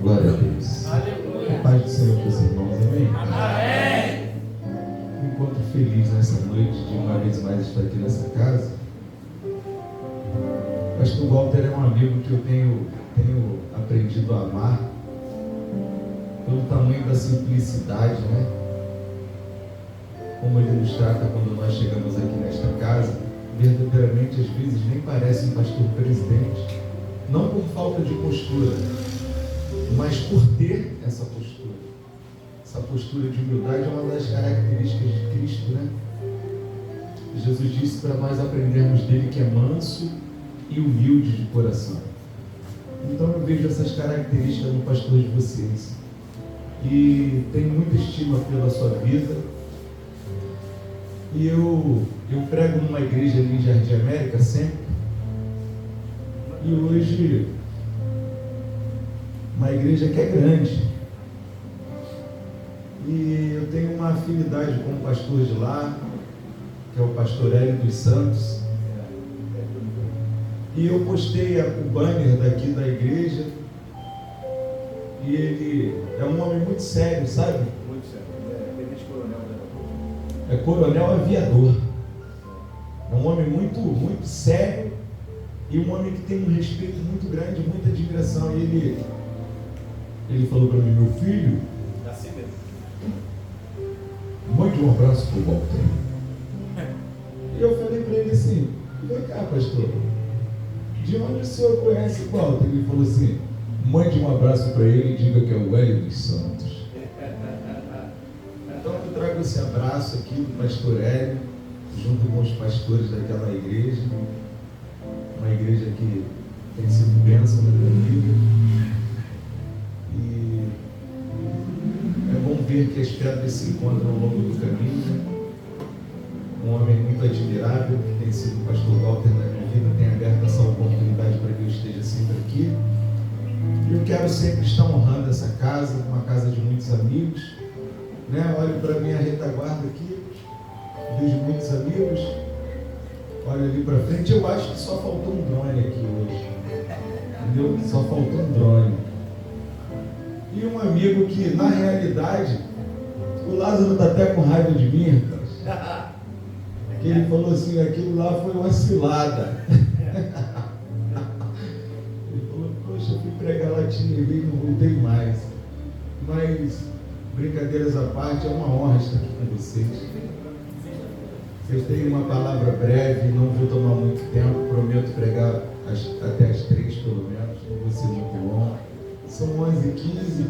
Glória a Deus. A paz do Senhor para os irmãos, amém? Amém. Me encontro feliz nessa noite de uma vez mais estar aqui nessa casa. O pastor Walter é um amigo que eu tenho aprendido a amar pelo tamanho da simplicidade, né? Como ele nos trata quando nós chegamos aqui nesta casa. Verdadeiramente, às vezes, nem parece um pastor presidente, não por falta de postura, mas por ter essa postura. Essa postura de humildade é uma das características de Cristo, né? Jesus disse para nós aprendermos dele que é manso e humilde de coração. Então eu vejo essas características no pastor de vocês e tenho muita estima pela sua vida. E eu prego numa igreja ali em Jardim América sempre. E hoje, uma igreja que é grande. E eu tenho uma afinidade com o pastor de lá, que é o pastor Hélio dos Santos. E eu postei o banner daqui da igreja. E ele é um homem muito sério, sabe? Muito sério. É coronel aviador. É um homem muito, muito sério e um homem que tem um respeito muito grande, muita admiração. E ele falou para mim: meu filho, Assim mesmo. mande um abraço para o Walter. E eu falei para ele assim: vem cá, pastor, de onde o senhor conhece o Walter? Ele falou assim: mande um abraço para ele e diga que é o Hélio dos Santos. Então eu trago esse abraço aqui do pastor Hélio, junto com os pastores daquela igreja, uma igreja que tem sido bênção na minha vida. E é bom ver que as pedras se encontram ao longo do caminho. Um homem muito admirável, que tem sido o pastor Walter na minha vida, tem aberto essa oportunidade para que eu esteja sempre aqui. E eu quero sempre estar honrando essa casa, uma casa de muitos amigos. Né? Olho para a minha retaguarda aqui, vejo muitos amigos, olho ali para frente. Eu acho que só faltou um drone aqui hoje, entendeu? Só faltou um drone. E um amigo que, na realidade, o Lázaro está até com raiva de mim, rapaz. Que ele falou assim: aquilo lá foi uma cilada. Ele falou: poxa, eu fui pregar lá, tinha e não voltei mais. Mas brincadeiras à parte, é uma honra estar aqui com vocês. Eu tenho uma palavra breve, não vou tomar muito tempo, prometo pregar até as 3 pelo menos, não vou ser muito longo. São 11h15,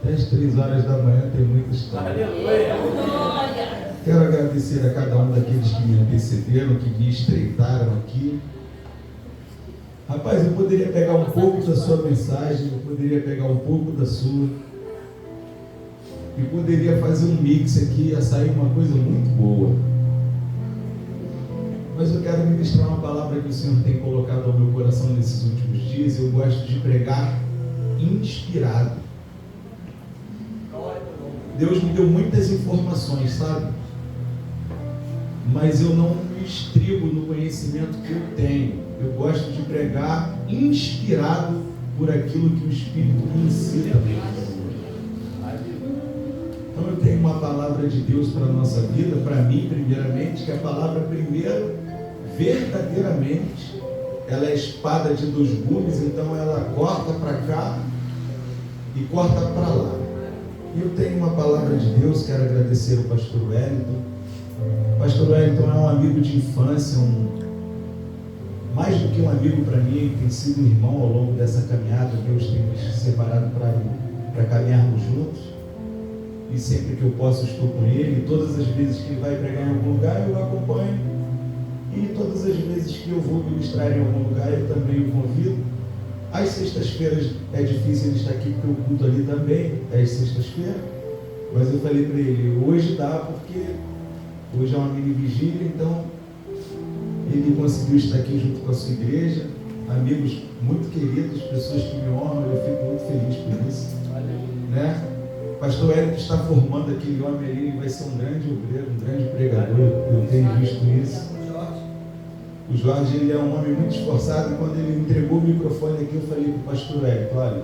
até as 3 horas da manhã tem muita história. Aleluia! Quero agradecer a cada um daqueles que me antecederam, que me estreitaram aqui. Rapaz, eu poderia pegar um pouco da sua mensagem, eu poderia pegar um pouco da sua, e poderia fazer um mix aqui, ia sair uma coisa muito boa. Mas eu quero ministrar uma palavra que o Senhor tem colocado ao meu coração nesses últimos dias. Eu gosto de pregar inspirado. Deus me deu muitas informações, sabe? Mas eu não me estribo no conhecimento que eu tenho. Eu gosto de pregar inspirado por aquilo que o Espírito me incita. Então eu tenho uma palavra de Deus para a nossa vida, para mim primeiramente, que a palavra primeiro, verdadeiramente, ela é espada de 2 gumes, então ela corta para cá e corta para lá. E eu tenho uma palavra de Deus, quero agradecer ao pastor Wellington. O pastor Wellington é um amigo de infância, mais do que um amigo para mim, tem sido um irmão ao longo dessa caminhada. Deus tem nos separado para caminharmos juntos. E sempre que eu posso, estou com ele. Todas as vezes que ele vai pregar em algum lugar, eu o acompanho. E todas as vezes que eu vou ministrar em algum lugar, eu também o convido. Às sextas-feiras é difícil ele estar aqui, porque o culto ali também é às sextas-feiras. Mas eu falei para ele: hoje dá, porque hoje é uma mini vigília, então ele conseguiu estar aqui junto com a sua igreja. Amigos muito queridos, pessoas que me honram, eu fico muito feliz por isso. Né? Pastor Hélio está formando aquele homem ali, ele vai ser um grande obreiro, um grande pregador, eu tenho visto isso. O Jorge, ele é um homem muito esforçado, e quando ele entregou o microfone aqui, eu falei para o pastor Hélio, olha,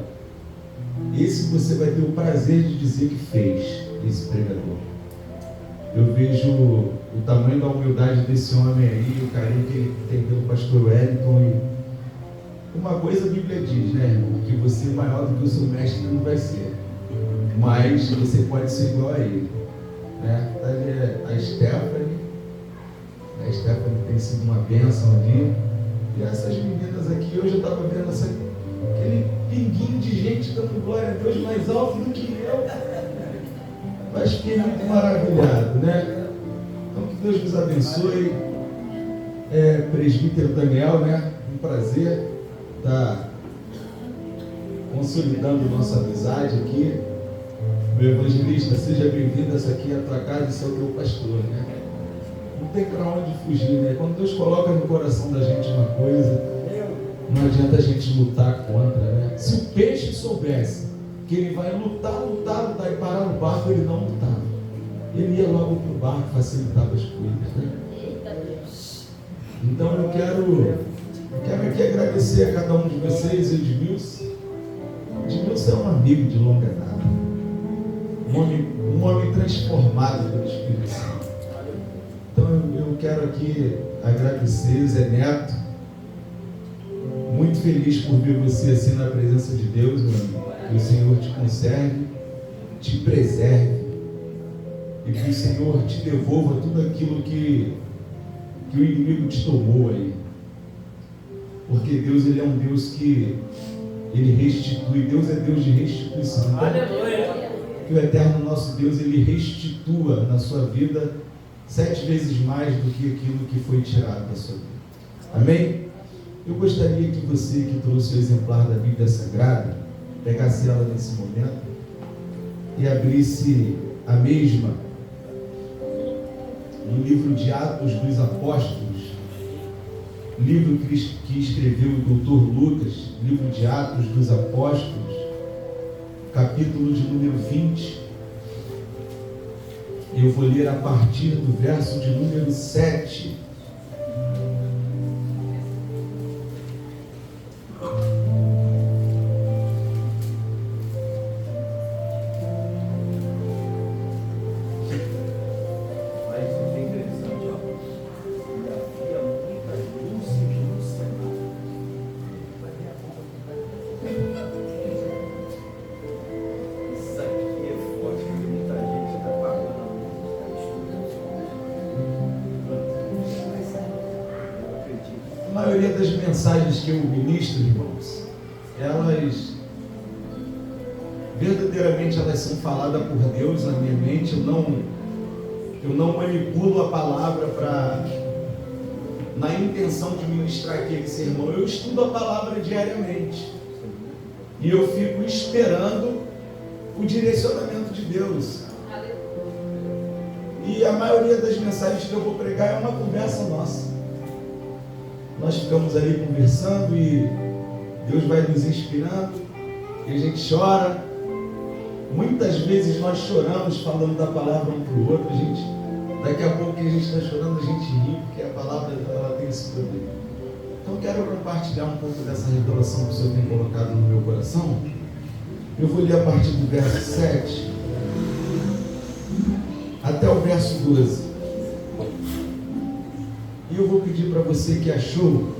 esse você vai ter o prazer de dizer que fez, esse pregador. Eu vejo o tamanho da humildade desse homem aí, o carinho que ele tem pelo pastor Wellington. E uma coisa a Bíblia diz, né, irmão? Que você maior do que o seu mestre não vai ser, mas você pode ser igual a ele, né? A Stephanie tem sido uma bênção ali, e essas meninas aqui, hoje eu estava vendo aquele pinguinho de gente dando glória a Deus mais alto do que eu. Mas fiquei muito maravilhado, né? Então que Deus nos abençoe. Presbítero Daniel, né? Um prazer estar consolidando nossa amizade aqui. Meu evangelista, seja bem-vindo. Essa aqui é a tua casa e esse é o teu pastor, né? Não tem para onde fugir, né? Quando Deus coloca no coração da gente uma coisa, não adianta a gente lutar contra, né? Se o peixe soubesse que ele vai lutar e parar no barco, ele não lutava. Ele ia logo para o barco, facilitava as coisas, né? Então eu quero aqui agradecer a cada um de vocês. Edmilson é um amigo de longa data, um homem transformado pelo Espírito Santo. Então eu quero aqui agradecer, Zé Neto, muito feliz por ver você assim na presença de Deus, meu amigo. Que o Senhor te conserve, te preserve, e que o Senhor te devolva tudo aquilo que o inimigo te tomou aí. Porque Deus, ele é um Deus que ele restitui. Deus é Deus de restituição. Então, que o eterno nosso Deus, ele restitua na sua vida 7 vezes mais do que aquilo que foi tirado da sua vida. Amém? Eu gostaria que você que trouxe o exemplar da Bíblia Sagrada pegasse ela nesse momento e abrisse a mesma no livro de Atos dos Apóstolos, livro que escreveu o Dr. Lucas, livro de Atos dos Apóstolos, capítulo de número 20. Eu vou ler a partir do verso de número 7. A maioria das mensagens que eu ministro, irmãos, elas verdadeiramente elas são faladas por Deus na minha mente. Eu não manipulo a palavra na intenção de ministrar aquele sermão. Eu estudo a palavra diariamente e eu fico esperando o direcionamento de Deus. E a maioria das mensagens que eu vou pregar é uma conversa nossa. Nós ficamos ali conversando e Deus vai nos inspirando e a gente chora. Muitas vezes nós choramos falando da palavra um para o outro. Daqui a pouco que a gente está chorando, a gente ri, porque a palavra ela tem esse poder. Então quero compartilhar um pouco dessa revelação que o Senhor tem colocado no meu coração. Eu vou ler a partir do verso 7 até o verso 12. E eu vou pedir para você que achou o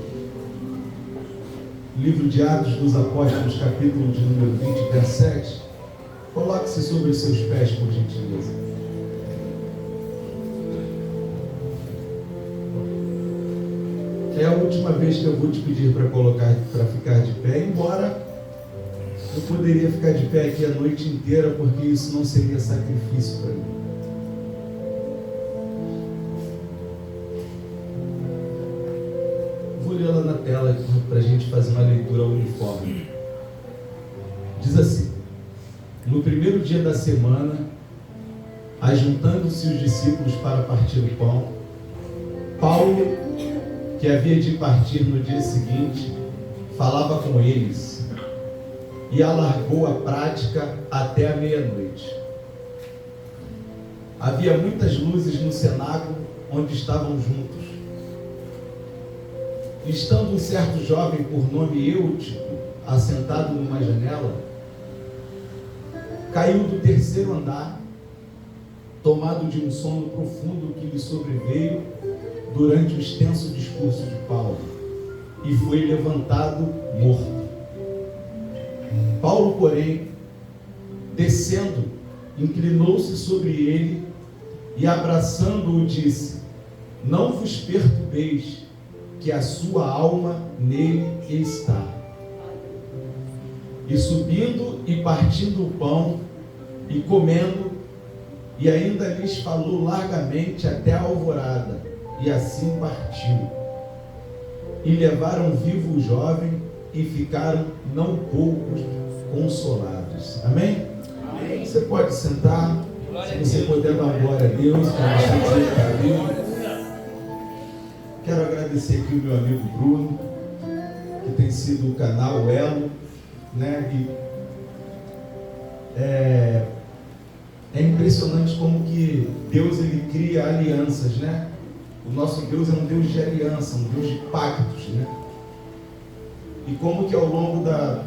livro de Atos dos Apóstolos, capítulo de número 20, verso 7, coloque-se sobre os seus pés, por gentileza. É a última vez que eu vou te pedir para ficar de pé, embora eu poderia ficar de pé aqui a noite inteira, porque isso não seria sacrifício para mim. Ela na tela para a gente fazer uma leitura uniforme. Diz assim: no primeiro dia da semana, ajuntando-se os discípulos para partir o pão, Paulo, que havia de partir no dia seguinte, falava com eles e alargou a prática até a meia-noite. Havia muitas luzes no cenáculo onde estavam juntos. estando um certo jovem por nome Eutico, assentado numa janela, caiu do terceiro andar, tomado de um sono profundo que lhe sobreveio durante o extenso discurso de Paulo, e foi levantado morto. Paulo, porém, descendo, inclinou-se sobre ele e, abraçando-o, disse: não vos perturbeis, que a sua alma nele está. E subindo e partindo o pão e comendo, e ainda lhes falou largamente até a alvorada, e assim partiu. E levaram vivo o jovem e ficaram não poucos consolados. Amém? Amém. Você pode sentar, se você puder dar uma glória a Deus. Quero agradecer aqui o meu amigo Bruno, que tem sido o canal Elo, né? E é impressionante como que Deus ele cria alianças, né? O nosso Deus é um Deus de aliança, um Deus de pactos, né? E como que ao longo da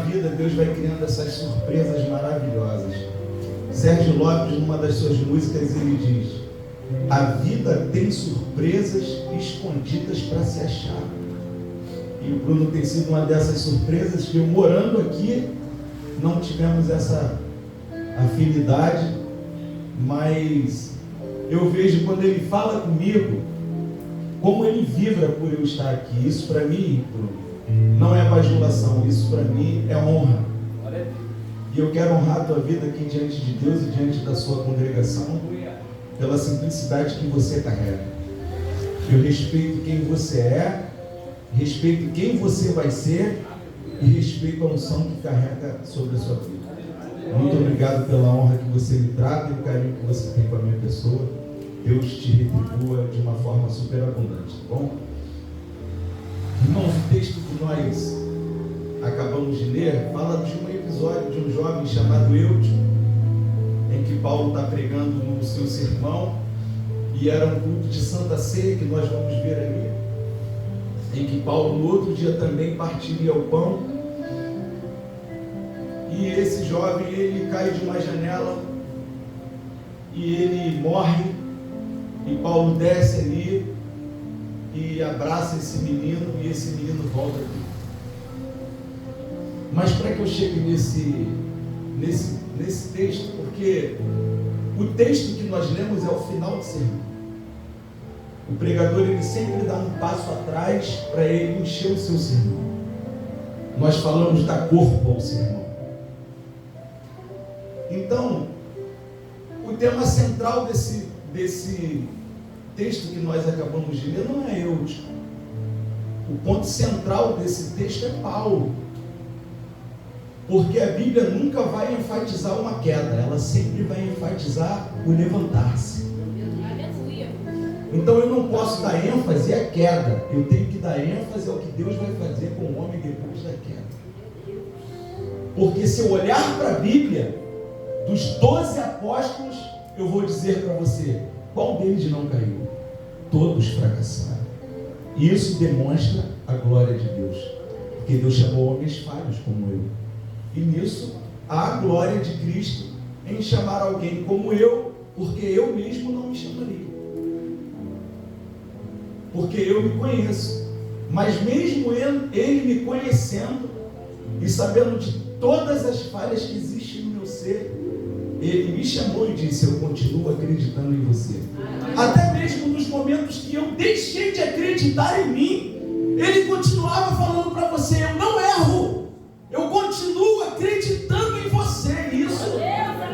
vida Deus vai criando essas surpresas maravilhosas. Sérgio Lopes, numa das suas músicas, ele diz: a vida tem surpresas escondidas para se achar. E o Bruno tem sido uma dessas surpresas que eu, morando aqui, não tivemos essa afinidade, mas eu vejo quando ele fala comigo, como ele vibra por eu estar aqui. Isso para mim, Bruno, não é bajulação, isso para mim é honra. E eu quero honrar a tua vida aqui diante de Deus e diante da sua congregação, pela simplicidade que você carrega. Eu respeito quem você é, respeito quem você vai ser e respeito a unção que carrega sobre a sua vida. Muito obrigado pela honra que você me trata e o carinho que você tem com a minha pessoa. Deus te retribua de uma forma superabundante, tá bom? Irmãos, o texto que nós acabamos de ler fala de um episódio de um jovem chamado Eutico, em que Paulo está pregando no seu sermão, e era um culto de Santa Ceia que nós vamos ver ali, em que Paulo no outro dia também partiria o pão, e esse jovem ele cai de uma janela e ele morre, e Paulo desce ali e abraça esse menino, e esse menino volta aqui. Mas para que eu chegue nesse texto, porque o texto que nós lemos é o final do sermão. O pregador ele sempre dá um passo atrás para ele encher o seu sermão. Nós falamos da corpo ao sermão. Então, o tema central desse texto que nós acabamos de ler não é Eutico. O ponto central desse texto é Paulo. Porque a Bíblia nunca vai enfatizar uma queda, ela sempre vai enfatizar o levantar-se. Então eu não posso dar ênfase à queda, eu tenho que dar ênfase ao que Deus vai fazer com o homem depois da queda. Porque se eu olhar para a Bíblia, dos 12 apóstolos, eu vou dizer para você, qual deles não caiu? Todos fracassaram. E isso demonstra a glória de Deus, porque Deus chamou homens falhos como eu. E nisso há a glória de Cristo em chamar alguém como eu, porque eu mesmo não me chamaria. Porque eu me conheço. Mas mesmo ele me conhecendo e sabendo de todas as falhas que existem no meu ser, ele me chamou e disse: eu continuo acreditando em você. Até mesmo nos momentos que eu deixei de acreditar em mim, ele continuava falando para você: eu não erro. Eu continuo acreditando em você. Isso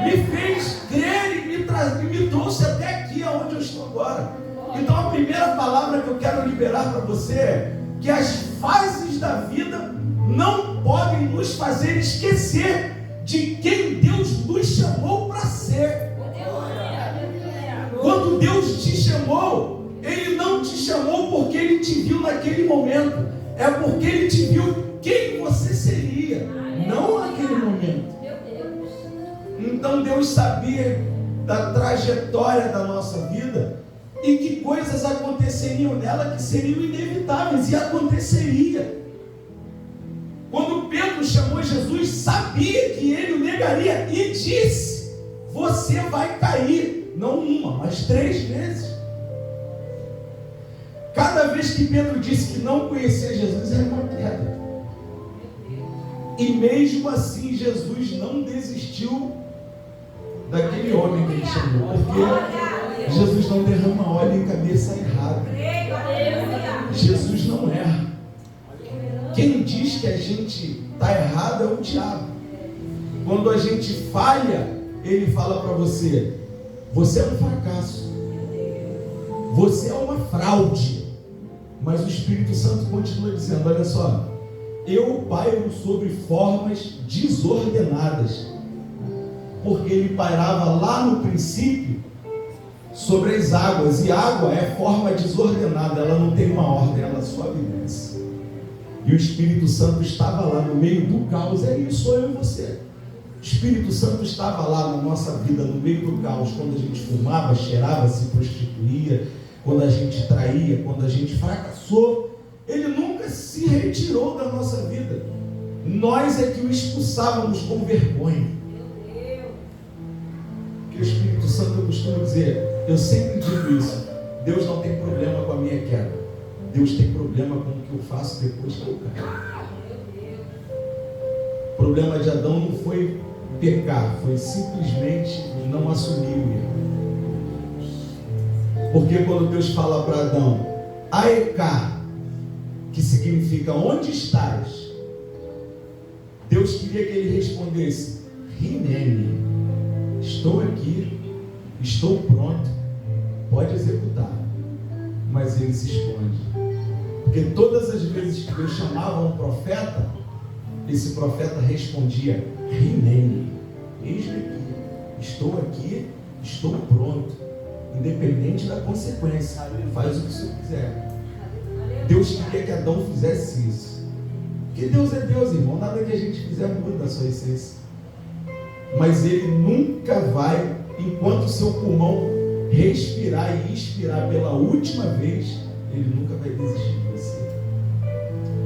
me fez crer e me trouxe até aqui, aonde eu estou agora. Então a primeira palavra que eu quero liberar para você é que as fases da vida não podem nos fazer esquecer de quem Deus nos chamou para ser. Quando Deus te chamou, Ele não te chamou porque Ele te viu naquele momento, é porque Ele te viu quem você seria, não naquele momento. Então Deus sabia da trajetória da nossa vida e que coisas aconteceriam nela que seriam inevitáveis, e aconteceria. Quando Pedro chamou Jesus, sabia que ele o negaria e disse: você vai cair, não uma, mas 3 vezes. Cada vez que Pedro disse que não conhecia Jesus, era uma queda. E mesmo assim, Jesus não desistiu daquele homem que ele chamou, porque Jesus não derrama óleo em cabeça errada. Jesus não erra. Quem diz que a gente está errado é o diabo. Quando a gente falha, ele fala para você: você é um fracasso, você é uma fraude. Mas o Espírito Santo continua dizendo: olha só, eu pairo sobre formas desordenadas, porque ele pairava lá no princípio sobre as águas, e água é forma desordenada, ela não tem uma ordem, ela só obedece. E o Espírito Santo estava lá no meio do caos. É isso, sou eu e você. O Espírito Santo estava lá na nossa vida, no meio do caos, quando a gente fumava, cheirava, se prostituía, quando a gente traía, quando a gente fracassou. Ele nunca se retirou da nossa vida. Nós é que o expulsávamos com vergonha. Porque o Espírito Santo, eu costumo dizer, eu sempre digo isso: Deus não tem problema com a minha queda, Deus tem problema com o que eu faço depois que eu caio. O problema de Adão não foi pecar, foi simplesmente não assumir o erro. Porque quando Deus fala para Adão, Aeká, que significa onde estás, Deus queria que ele respondesse: Rinene, estou aqui, estou pronto, pode executar. Mas ele se esconde, porque todas as vezes que Deus chamava um profeta, esse profeta respondia: Rinene, eis-me aqui, estou pronto, independente da consequência, faz o que o Senhor quiser. Deus queria que Adão fizesse isso, porque Deus é Deus, irmão, nada que a gente fizer muda a sua essência. Mas ele nunca vai, enquanto o seu pulmão respirar e expirar pela última vez, ele nunca vai desistir de você.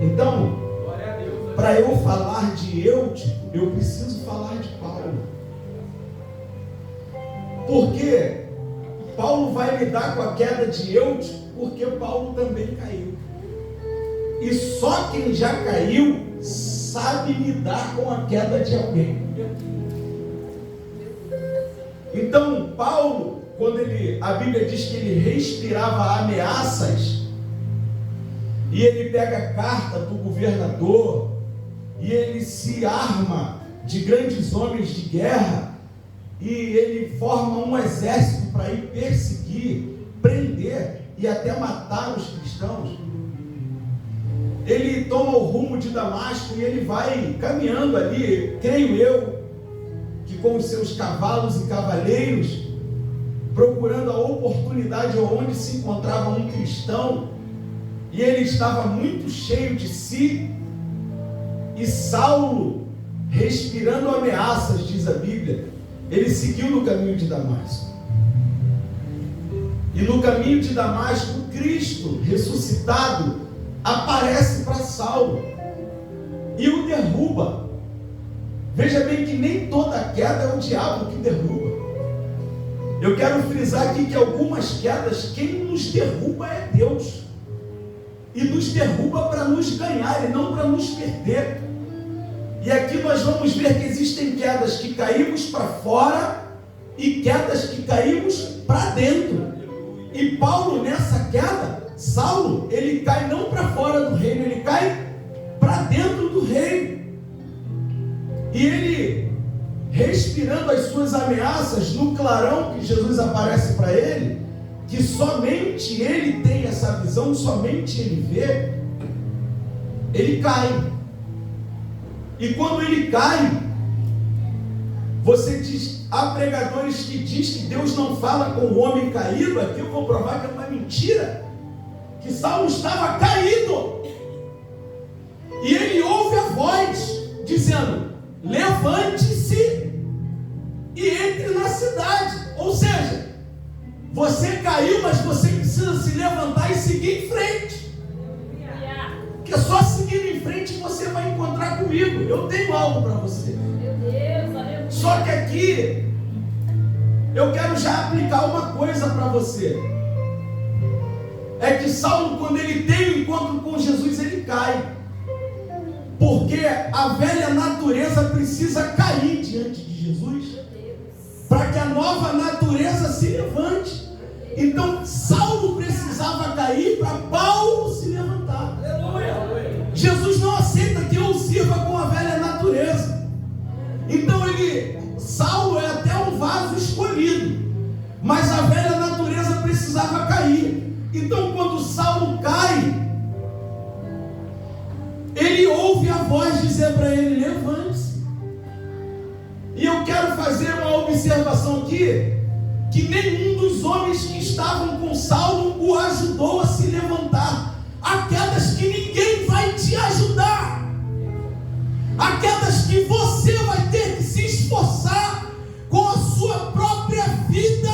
Então, para eu falar de Eutico, eu preciso falar de Paulo. Porque Paulo vai lidar com a queda de Eutico, porque Paulo também caiu. E só quem já caiu sabe lidar com a queda de alguém. Então, Paulo, quando a Bíblia diz que ele respirava ameaças, e ele pega a carta do governador, e ele se arma de grandes homens de guerra, e ele forma um exército para ir perseguir, prender e até matar os cristãos. Ele toma o rumo de Damasco e ele vai caminhando ali, creio eu, que com os seus cavalos e cavaleiros, procurando a oportunidade onde se encontrava um cristão, e ele estava muito cheio de si, e Saulo, respirando ameaças, diz a Bíblia, ele seguiu no caminho de Damasco. E no caminho de Damasco, Cristo ressuscitado aparece para Saulo e o derruba. Veja bem que nem toda queda é o diabo que derruba. Eu quero frisar aqui que algumas quedas, quem nos derruba é Deus. E nos derruba para nos ganhar e não para nos perder. E aqui nós vamos ver que existem quedas que caímos para fora e quedas que caímos para dentro. E Paulo, nessa queda, Saulo, ele cai não para fora do reino, ele cai para dentro do reino. E ele, respirando as suas ameaças no clarão que Jesus aparece para ele, que somente ele tem essa visão, somente ele vê, ele cai. E quando ele cai, você diz, há pregadores que diz que Deus não fala com o homem caído. Aqui eu vou provar que é uma mentira, que Saulo estava caído, e ele ouve a voz dizendo: levante-se e entre na cidade. Ou seja, você caiu, mas você seguir em frente. Porque só seguindo em frente você vai encontrar comigo. Eu tenho algo para você. Só que aqui eu quero já aplicar uma coisa para você. É que Saulo, quando ele tem o encontro com Jesus, ele cai. Porque a velha natureza precisa cair diante de Jesus para que a nova natureza se levante. Então Saulo precisava cair para Paulo se levantar. Jesus não aceita que eu o sirva com a velha natureza. Então Saulo é até um vaso escolhido, mas a velha natureza precisava cair. Então quando Saulo cai, ele ouve a voz dizer para ele: levante-se. E eu quero fazer uma observação aqui, que nenhum dos homens que estavam com Saulo o ajudou a se levantar. Há quedas que ninguém vai te ajudar, há quedas que você vai ter que se esforçar com a sua própria vida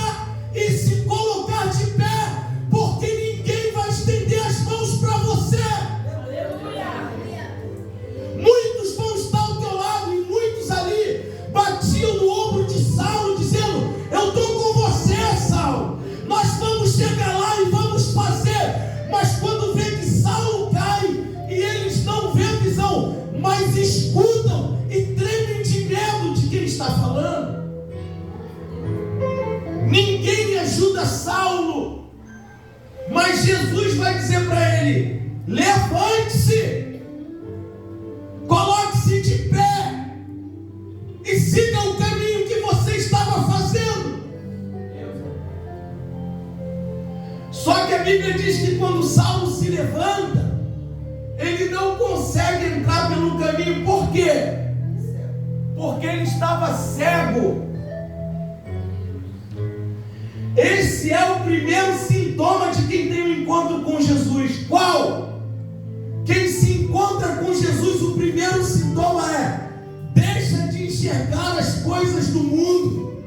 e se colocar de pé, porque ninguém vai estender as mãos para você. Muitos vão estar ao teu lado, e muitos ali batiam no ombro de Saulo, dizendo: eu estou com você, Saulo, nós vamos chegar lá e vamos fazer. Mas quando vê que Saulo cai, e eles não vêem visão, mas escutam e tremem de medo de quem está falando, ninguém ajuda Saulo, mas Jesus vai dizer para ele: levante-se, coloque-se de pé e siga o caminho que você estava fazendo. Só que a Bíblia diz que quando Saulo se levanta, ele não consegue entrar pelo caminho. Por quê? Porque ele estava cego. Esse é o primeiro sintoma de quem tem um encontro com Jesus. Qual? Quem se encontra com Jesus, o primeiro sintoma é: deixa de enxergar as coisas do mundo,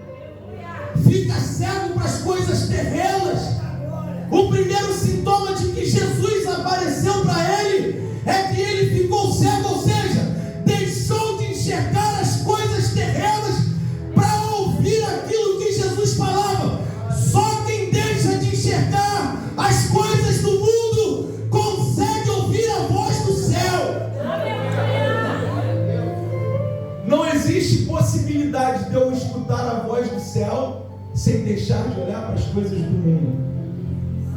fica cego para as coisas terrenas. O primeiro sintoma de que Jesus apareceu para ele é que ele ficou cego, ou seja, deixou de enxergar as coisas terrenas para ouvir aquilo que Jesus falava. Só quem deixa de enxergar as coisas do mundo consegue ouvir a voz do céu. Não existe possibilidade de eu escutar a voz do céu sem deixar de olhar para as coisas do mundo.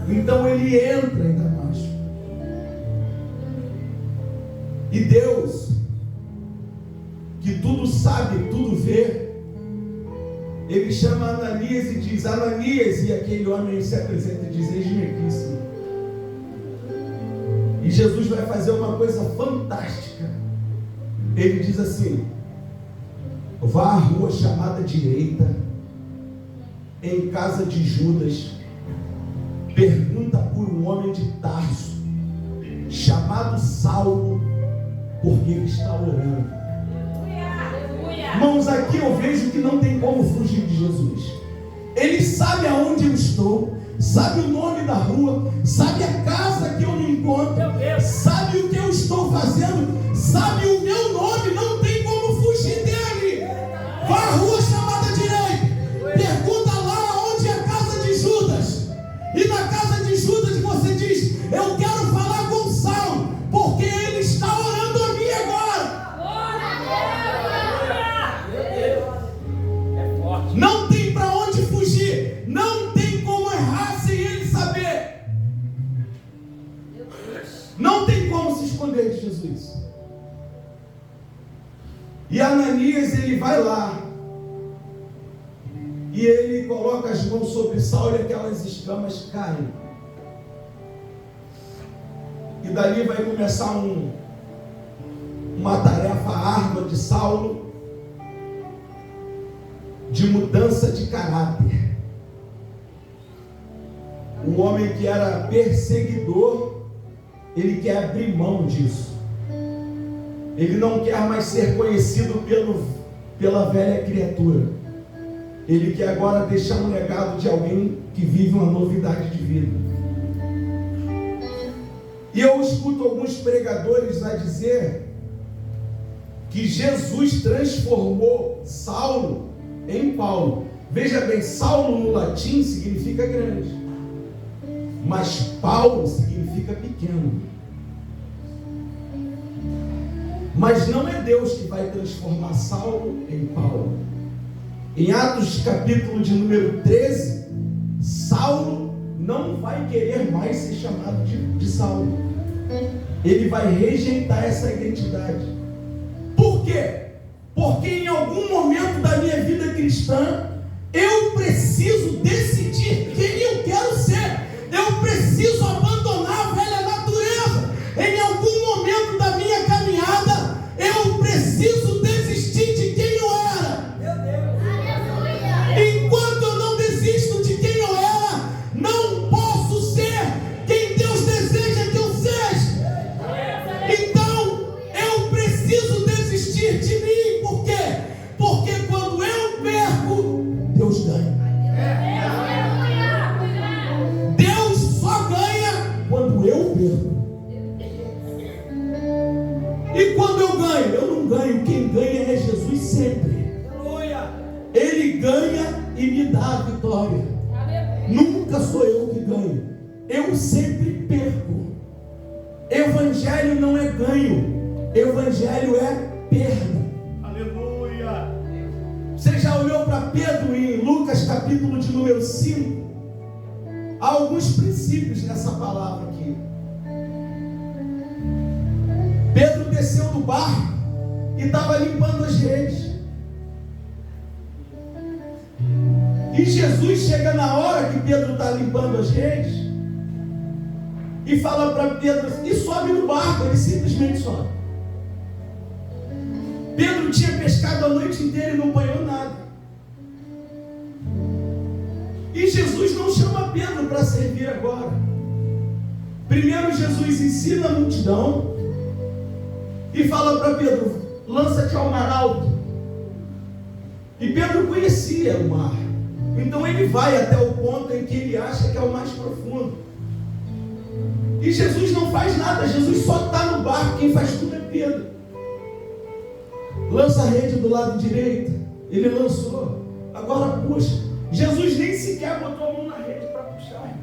Então ele entra em Damasco. E Deus, que tudo sabe, tudo vê, ele chama Ananias e diz: Ananias, e aquele homem se apresenta e diz: eis-me aqui, Senhor. E Jesus vai fazer uma coisa fantástica. Ele diz assim: vá à rua chamada direita, em casa de Judas, pergunta por um homem de Tarso, chamado Saulo, porque ele está orando. Irmãos, aqui eu vejo que não tem como fugir de Jesus. Ele sabe aonde eu estou, sabe o nome da rua, sabe a casa que eu me encontro, sabe o que eu estou fazendo, sabe o meu nome, não tem como fugir dele. Vá à rua chamada direita, pergunta lá onde é a casa de Judas, e na casa de Judas você diz: eu quero falar com Saulo, porque ele está orando a mim agora. Não tem para onde fugir, não tem como errar sem ele saber, não tem como se esconder de Jesus. E Ananias, ele vai lá e ele coloca as mãos sobre Saulo e aquelas escamas caem. E dali vai começar uma tarefa árdua de Saulo, de mudança de caráter. Um homem que era perseguidor, ele quer abrir mão disso. Ele não quer mais ser conhecido pela velha criatura. Ele quer agora deixar um legado de alguém que vive uma novidade de vida. E eu escuto alguns pregadores a dizer que Jesus transformou Saulo em Paulo. Veja bem, Saulo no latim significa grande, mas Paulo significa pequeno. Mas não é Deus que vai transformar Saulo em Paulo. Em Atos capítulo de número 13, Saulo não vai querer mais ser chamado de Saulo. Ele vai rejeitar essa identidade. Por quê? Porque em algum momento da minha vida cristã, eu preciso decidir quem eu quero ser. Eu preciso abandonar a velha natureza. Em algum momento da minha caminhada, eu preciso desistir de quem eu era. Meu Deus. Enquanto eu não desisto de quem eu era, não posso ser quem Deus deseja que eu seja. Então, eu preciso desistir de mim. Por quê? Porque quando eu perco, Deus ganha. Deus só ganha quando eu perco. E quando eu ganho? Eu não ganho. Quem ganha é Jesus sempre. Ele ganha e me dá a vitória. Nunca sou eu que ganho. Eu sempre perco. Evangelho não é ganho. Evangelho é perda. Aleluia. Você já olhou para Pedro em Lucas capítulo de número 5? Há alguns princípios nessa palavra aqui. Pedro desceu do barco e estava limpando as redes. E Jesus chega na hora que Pedro está limpando as redes e fala para Pedro e sobe no barco. Ele simplesmente sobe. Pedro tinha pescado a noite inteira e não apanhou nada. E Jesus não chama Pedro para servir agora. Primeiro Jesus ensina a multidão e fala para Pedro: lança-te ao mar alto. E Pedro conhecia o mar. Então ele vai até o ponto em que ele acha que é o mais profundo. E Jesus não faz nada. Jesus só está no barco. Quem faz tudo é Pedro. Lança a rede do lado direito. Ele lançou. Agora puxa. Jesus nem sequer botou a mão na rede para puxar.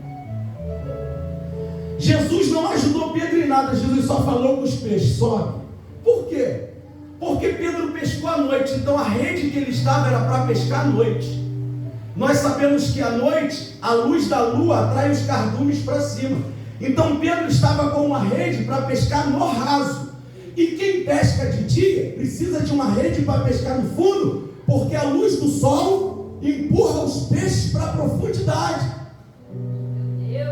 Jesus não ajudou Pedro em nada. Jesus só falou com os peixes: sobe. Por quê? Porque Pedro pescou à noite. Então a rede que ele estava era para pescar à noite. Nós sabemos que à noite a luz da lua atrai os cardumes para cima. Então Pedro estava com uma rede para pescar no raso. E quem pesca de dia precisa de uma rede para pescar no fundo, porque a luz do sol empurra os peixes para a profundidade.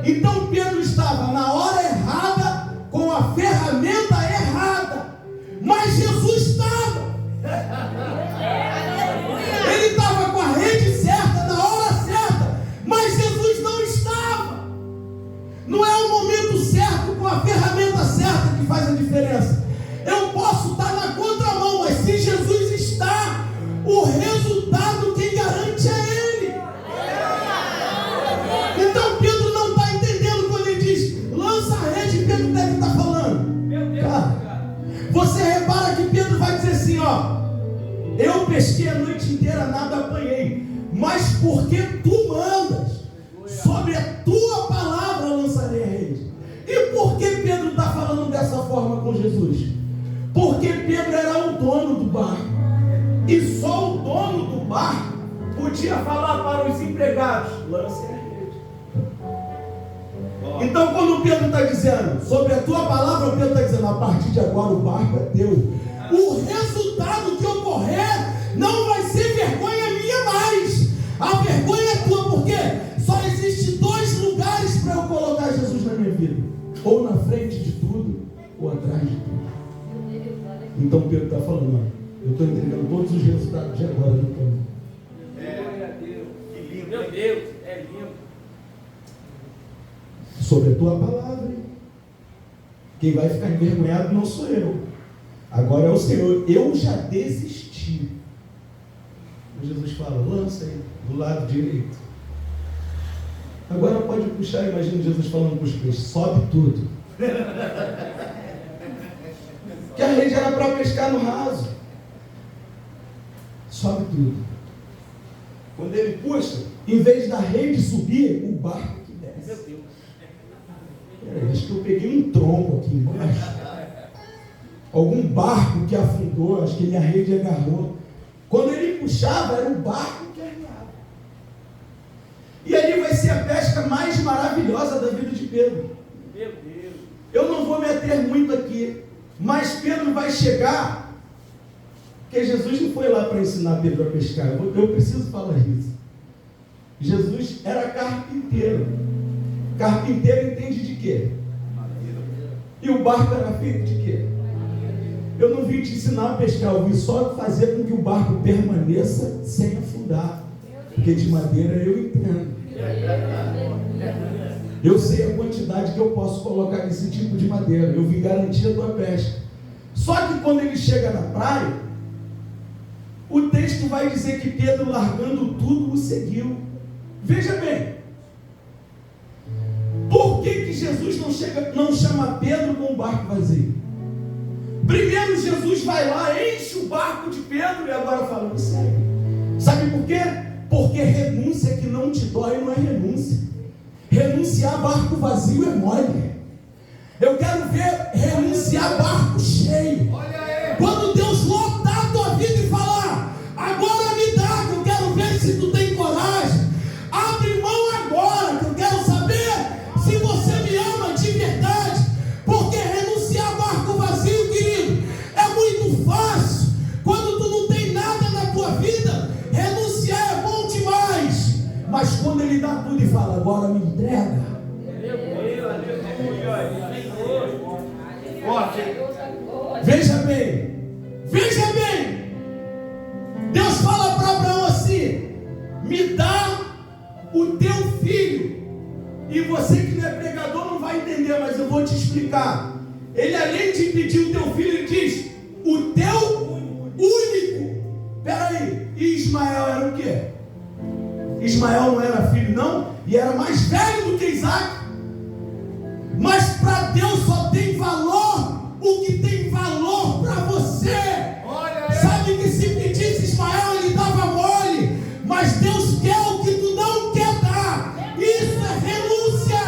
Então Pedro estava na hora errada, com a ferramenta errada, mas Jesus estava. Ele estava com a rede certa, na hora certa, mas Jesus não estava. Não é o momento certo, com a ferramenta certa, que faz a diferença. Eu posso estar na contramão, mas se Jesus está, o resultado quem garante é Ele. Então Pedro não está entendendo quando ele diz: lança a rede. Pedro deve estar falando: cara, você repara que Pedro vai dizer assim: ó, eu pesquei a noite inteira, nada apanhei, mas porque tu mandas, sobre a tua palavra lançarei a rede. E por que Pedro está falando dessa forma com Jesus? Porque Pedro era o dono do barco, e só o dono do barco podia falar para os empregados: lance a rede. Então quando Pedro está dizendo sobre a tua palavra, Pedro está dizendo: a partir de agora o barco é teu. O resultado que ocorrer não vai ser vergonha minha mais. A vergonha é tua, porque só existe dois lugares para eu colocar Jesus na minha vida: ou na frente de tudo, ou atrás de tudo. Então Pedro está falando: ó, eu estou entregando todos os resultados de agora no plano. Glória a Deus. Que lindo. Meu Deus, é lindo. Sobre a tua palavra, quem vai ficar envergonhado não sou eu, agora é o Senhor. Eu já desisti. Jesus fala: lança aí do lado direito. Agora pode puxar. Imagina Jesus falando para os peixes: sobe tudo. Que a rede era para pescar no raso. Sobe tudo. Quando ele puxa, em vez da rede subir, o barco que desce. Peraí, acho que eu peguei um tronco aqui embaixo. Algum barco que afundou, acho que a rede agarrou. Quando ele puxava, era o barco que arreava. E ali vai ser a pesca mais maravilhosa da vida de Pedro. Meu Deus. Eu não vou me ater muito aqui, mas Pedro vai chegar, porque Jesus não foi lá para ensinar Pedro a pescar. Eu preciso falar isso. Jesus era carpinteiro. Carpinteiro entende de quê? E o barco era feito de quê? Eu não vim te ensinar a pescar, eu vim só fazer com que o barco permaneça sem afundar. Porque de madeira eu entendo. Eu sei a quantidade que eu posso colocar nesse tipo de madeira. Eu vim garantir a tua pesca. Só que quando ele chega na praia, o texto vai dizer que Pedro, largando tudo, o seguiu. Veja bem. Por que Jesus não chama Pedro com o barco vazio? Primeiro Jesus vai lá, enche o barco de Pedro e agora fala, me segue. Sabe por quê? Porque renúncia que não te dói não é renúncia. Renunciar barco vazio é mole. Eu quero ver renunciar barco cheio. Quando Deus lotar a tua vida e falar, agora me dá, que eu quero ver se tu tem coragem. Abre mão agora, que eu quero saber se você me ama de verdade. Porque renunciar barco vazio, querido, é muito fácil. Quando tu não tem nada na tua vida, renunciar é bom demais. Mas quando Ele dá tudo e fala, agora me entrega. Veja bem. Deus fala para Abraão assim, me dá o teu filho. E você que não é pregador não vai entender, mas eu vou te explicar. Ele, além de pedir o teu filho, ele diz, o teu único. Peraí, e Ismael era o quê? Ismael não era filho não, e era mais velho do que Isaac. Mas para Deus só tem valor o que tem valor para você. Sabe que se pedisse Ismael, ele dava mole, mas Deus quer o que tu não quer dar. Isso é renúncia.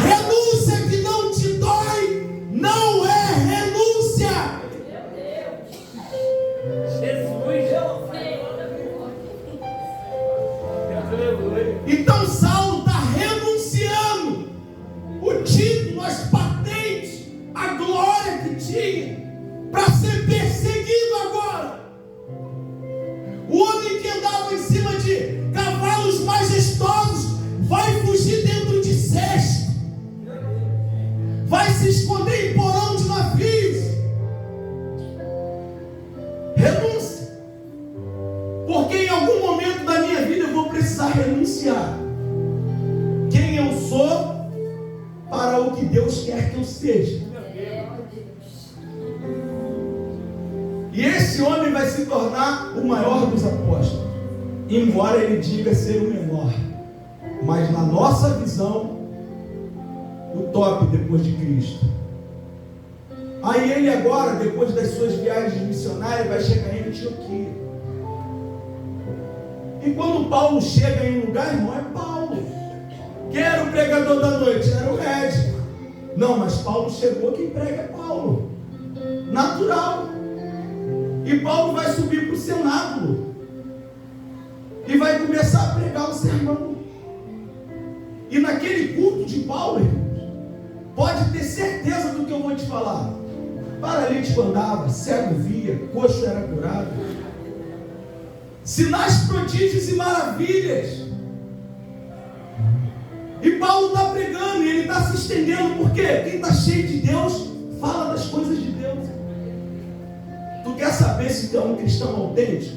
Renúncia que não te dói não é renúncia. Então Saulo está renunciando o título, as patentes, a glória que tinha, para ser perseguido agora. O homem que andava em cima de cavalos majestosos vai fugir dentro de cesto, vai se esconder em porão de navios. Renúncia. Porque em algum momento da minha vida eu vou precisar renunciar quem eu sou para o que Deus quer que eu seja. E esse homem vai se tornar o maior dos apóstolos, embora ele diga ser o menor, mas na nossa visão, o top depois de Cristo. Aí ele agora, depois das suas viagens missionárias, vai chegar em Antioquia. E quando Paulo chega em um lugar, irmão, é Paulo. Quem era o pregador da noite? Era o Red. Não, mas Paulo chegou, quem prega é Paulo. Natural. E Paulo vai subir para o cenáculo e vai começar a pregar o sermão. E naquele culto de Paulo, irmãos, pode ter certeza do que eu vou te falar. Paralítico andava, cego via, coxo era curado. Sinais, prodígios e maravilhas. E Paulo está pregando e ele está se estendendo. Por quê? Quem está cheio de Deus fala das coisas de Deus. Tu quer saber se tu é um cristão autêntico?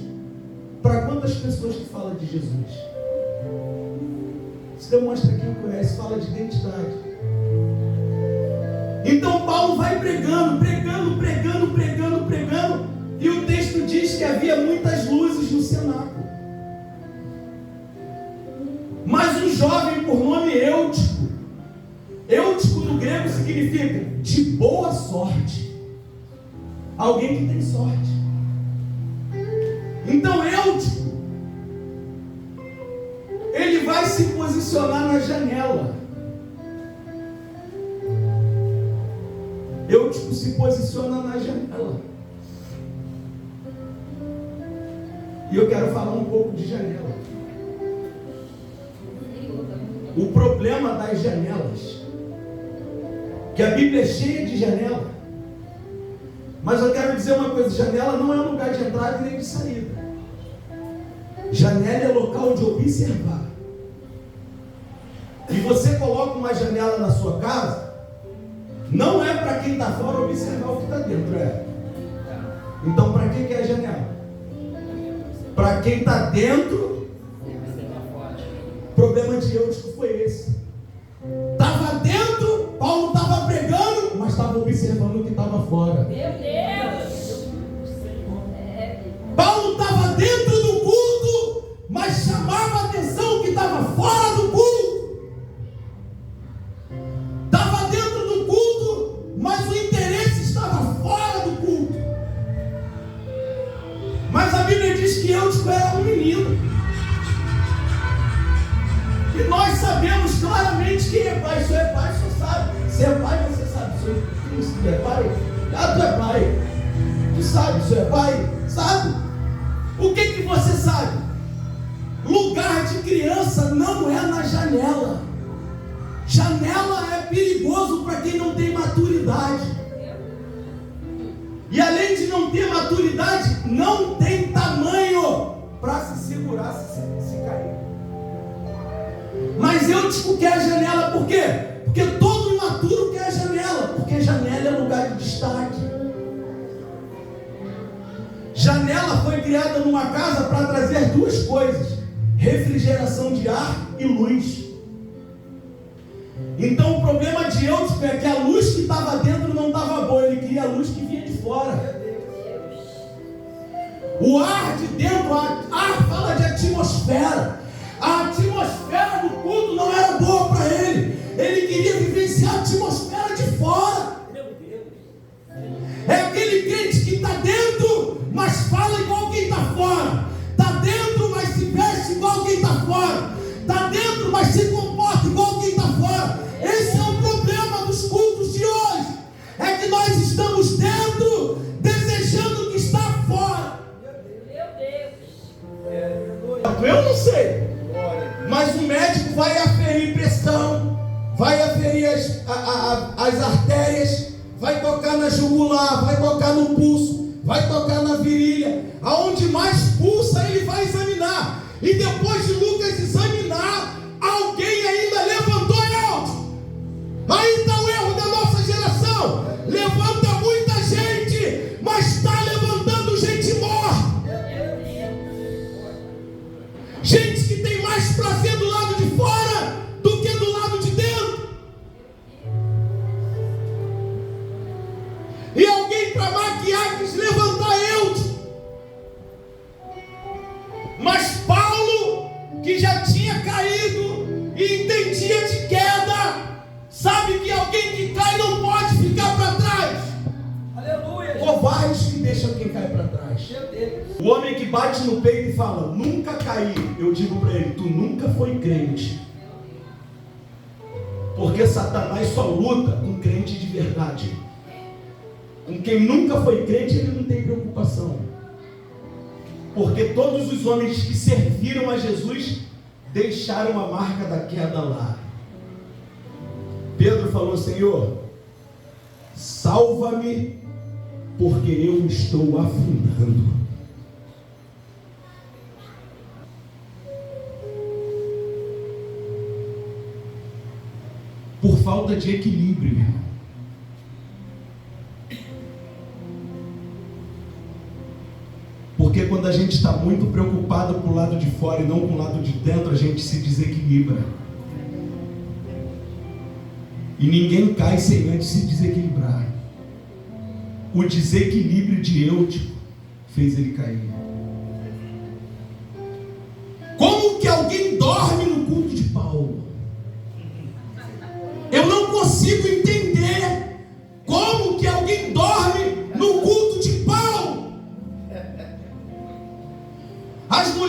Para quantas pessoas tu fala de Jesus? Isso demonstra quem conhece, fala de identidade. Então Paulo vai pregando, e o texto diz que havia muitas luzes no cenáculo. Mas um jovem por nome Eutico significa de boa sorte. Alguém que tem sorte. Então Eutico, ele vai se posicionar na janela. Eutico se posiciona na janela. E eu quero falar um pouco de janela. O problema das janelas, que a Bíblia é cheia de janela, mas eu quero dizer uma coisa: janela não é lugar de entrada nem de saída. Janela é local de observar. E você coloca uma janela na sua casa, não é para quem está fora observar o que está dentro, é. Então para que é a janela? Para quem está dentro. O problema de Eutico foi esse. Estava dentro, Paulo estava pregando, mas estava observando o que estava fora. Meu Deus! Paulo estava dentro do culto, mas chamava a atenção que estava fora do culto. Estava dentro do culto, mas o interesse estava fora do culto. Mas a Bíblia diz que Eutico era um menino. E nós sabemos claramente quem é pai. Se é pai, você sabe. Se é pai, você sabe. Se é pai, tu é pai. Tu sabe, se é pai, sabe. O que você sabe? Lugar de criança não é na janela. Janela é perigoso para quem não tem maturidade. E além de não ter maturidade, não tem tamanho para se segurar se cair. Mas Eutico quer a janela, por quê? Porque todo imaturo quer a janela, porque janela é lugar de destaque. Janela foi criada numa casa para trazer duas coisas: refrigeração de ar e luz. Então o problema de Eutico é que a luz que estava dentro não estava boa, ele queria a luz que vinha de fora. O ar de dentro, ar fala de atmosfera. A atmosfera do culto não era boa para ele. Ele queria vivenciar a atmosfera de fora. É aquele crente que está dentro, mas fala igual quem está fora. Está dentro, mas se veste igual quem está fora. Está dentro, mas se comporta igual quem está fora. Esse é o problema dos cultos de hoje. É que nós estamos dentro, desejando o que está fora. Eu não sei. Mas o médico vai aferir pressão, vai aferir as artérias, vai tocar na jugular, vai tocar no pulso, vai tocar na virilha. Aonde mais pulsa, ele vai examinar. E depois de Lucas examinar, alguém ainda levantou Eutico. Aí está o erro da nossa geração. Levanta muita gente, mas está levantando gente morta. Gente que tem mais prazer do lado de fora do que do lado de dentro. E alguém para maquiar quis levantar Eutico. Mas Paulo, que já tinha caído e entendia de queda, sabe que alguém que cai não pode ficar para trás. Aleluia! Covardes que deixam quem cai para trás. O homem que bate no peito e fala, nunca caí, eu digo para ele, tu nunca foi crente. Porque Satanás só luta com crente de verdade. Com quem nunca foi crente, ele não tem preocupação. Porque todos os homens que serviram a Jesus deixaram a marca da queda lá. Pedro falou, Senhor, salva-me, porque eu estou afundando. Por falta de equilíbrio, irmão. Porque quando a gente está muito preocupado com o lado de fora e não com o lado de dentro, a gente se desequilibra. E ninguém cai sem antes se desequilibrar. O desequilíbrio de Eutico fez ele cair. Como que alguém dorme no culto de Paulo? Eu não consigo entender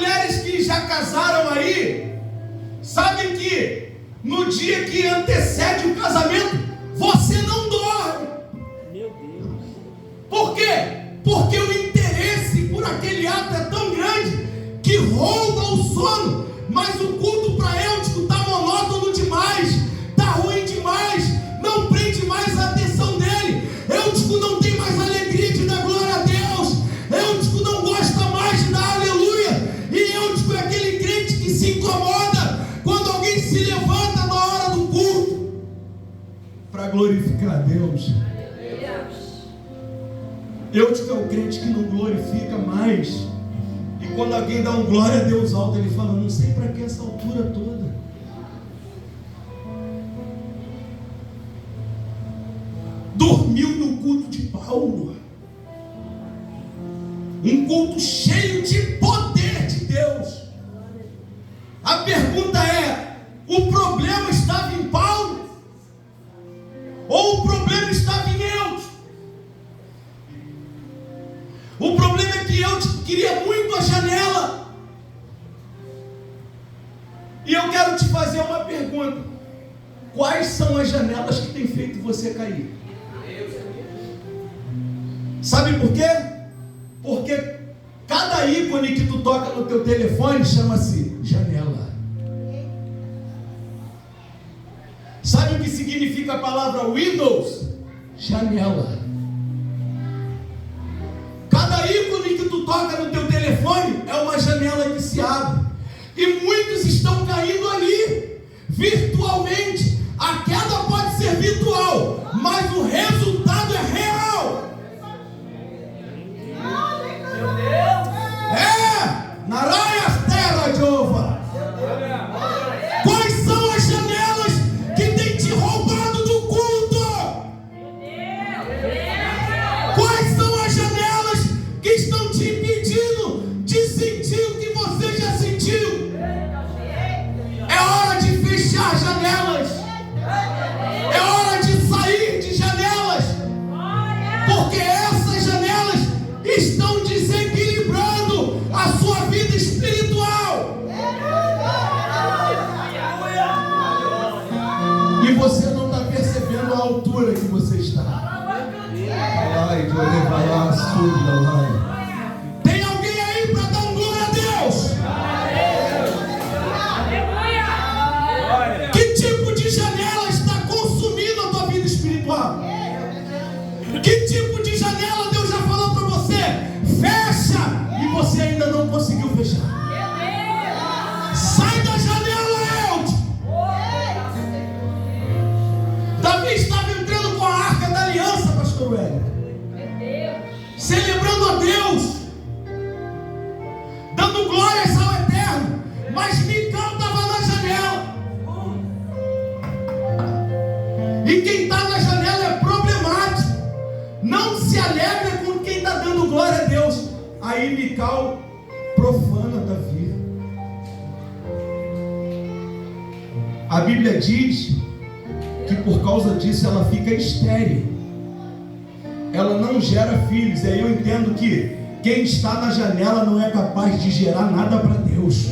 mulheres que já casaram aí, sabem que no dia que antecede o casamento, você não dorme. Meu Deus. Por quê? Porque o interesse por aquele ato é tão grande que rouba o sono. Mas o culto para Eutico está monótono demais, está ruim demais, não prende mais a atenção dele. Eutico não tem mais alegria de dar glória a Deus. Eutico não gosta mais de dar aleluia. E Eutico é aquele crente que se incomoda quando alguém se levanta na hora do culto para glorificar a Deus. Eutico é o crente que não glorifica mais. E quando alguém dá um glória a Deus alto, ele fala, não sei para que essa altura toda. Dormiu no culto de Paulo. Um culto cheio de poder de Deus. A pergunta é, o problema estava em Paulo? Ou o problema estava em Eutico? O problema é que Eutico queria muito a janela. E eu quero te fazer uma pergunta. Quais são as janelas que têm feito você cair? Sabe por quê? Porque cada ícone que tu toca no teu telefone chama-se janela. Sabe o que significa a palavra Windows? Janela. Cada ícone que tu toca no teu telefone é uma janela que se abre. E muitos estão caindo ali, virtualmente. A queda pode ser virtual, mas o resultado é real. Meu Deus. É! Narayas terra, Jeová. Quais são as janelas que têm te roubado do culto? Quais são as janelas que estão te impedindo de sentir o que você já sentiu? É hora de fechar janelas. É hora de sair de janelas. Porque essas janelas estão desequilibrando a sua vida espiritual. E você não está percebendo a altura que você está. Tem alguém aí para dar um glória a Deus? Que tipo de janela está consumindo a tua vida espiritual? Que tipo de janela Deus já falou para você? Fecha! E você ainda não conseguiu fechar. Sai da janela, Eutico! Davi estava entrando com a arca da aliança, pastor Hélio. Celebrando a Deus, dando glórias ao Eterno, mas Mical estava na janela. E quem está na janela é problemático, não se alegra com quem está dando glória a Deus. Aí Mical profana Davi. A Bíblia diz que por causa disso ela fica estéril. Ela não gera filhos. E aí eu entendo que quem está na janela não é capaz de gerar nada para Deus.